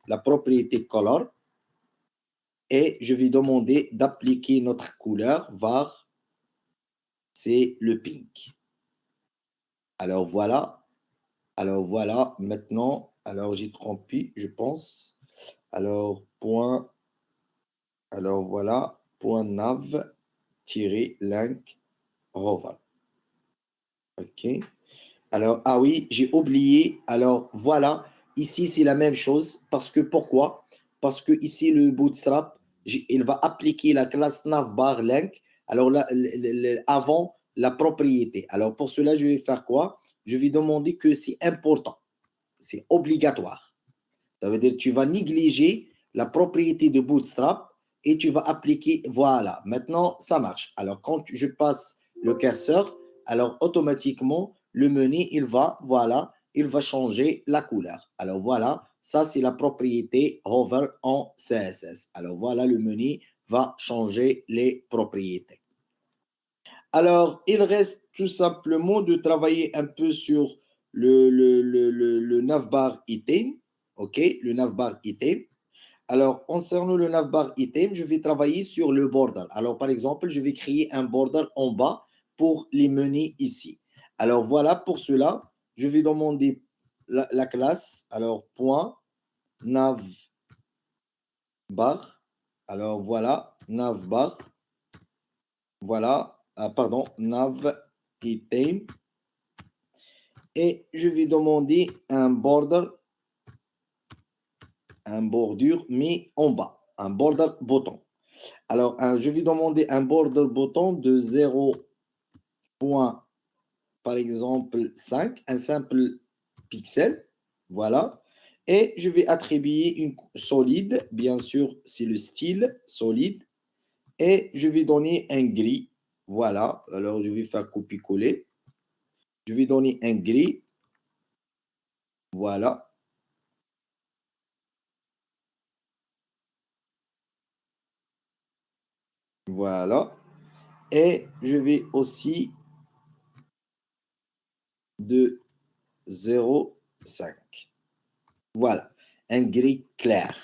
la propriété color et je vais demander d'appliquer notre couleur var, c'est le pink. Alors voilà, maintenant, alors j'ai trompé, je pense. Alors voilà, point nav link hover. OK. Alors, ah oui, j'ai oublié. Alors, voilà. Ici, c'est la même chose. Parce que, pourquoi? Parce que ici, le Bootstrap, il va appliquer la classe navbar link. Alors, là, avant la propriété. Alors, pour cela, je vais faire quoi? Je vais demander que c'est important. C'est obligatoire. Ça veut dire que tu vas négliger la propriété de Bootstrap et tu vas appliquer, voilà. Maintenant, ça marche. Alors, quand je passe le curseur, alors automatiquement, le menu, il va, voilà, il va changer la couleur. Alors, voilà, ça, c'est la propriété hover en CSS. Alors, voilà, le menu va changer les propriétés. Alors, il reste tout simplement de travailler un peu sur le navbar item. OK, le navbar item. Alors, concernant le navbar item, je vais travailler sur le border. Alors, par exemple, je vais créer un border en bas pour les menus ici. Alors, voilà, pour cela, je vais demander la classe. Alors, point navbar. Alors, voilà, navbar. Voilà, pardon, nav item. Et je vais demander un border, bordure, mais en bas, un border button. Alors, je vais demander un border button de 0, par exemple, 5, un simple pixel. Voilà. Et je vais attribuer une solide, bien sûr, c'est le style solide. Et je vais donner un gris. Voilà. Alors, je vais faire copier-coller. Je vais donner un gris. Voilà. Voilà. Et je vais aussi de 0,5. Voilà. Un gris clair.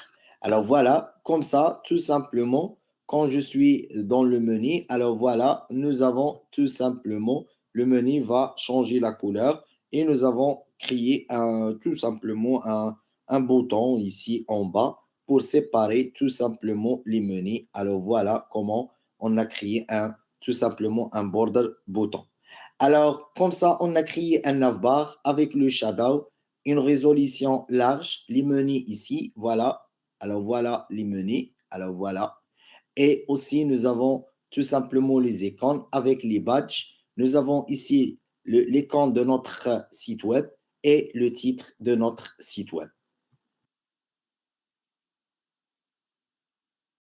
Alors voilà, comme ça, tout simplement, quand je suis dans le menu, alors voilà, nous avons tout simplement, le menu va changer la couleur et nous avons créé tout simplement un bouton ici en bas pour séparer tout simplement les menus. Alors voilà comment on a créé tout simplement un border bouton. Alors, comme ça, on a créé un navbar avec le shadow, une résolution large, les menus ici, voilà. Alors, voilà les menus. Alors, voilà. Et aussi, nous avons tout simplement les icônes avec les badges. Nous avons ici l'icône de notre site web et le titre de notre site web.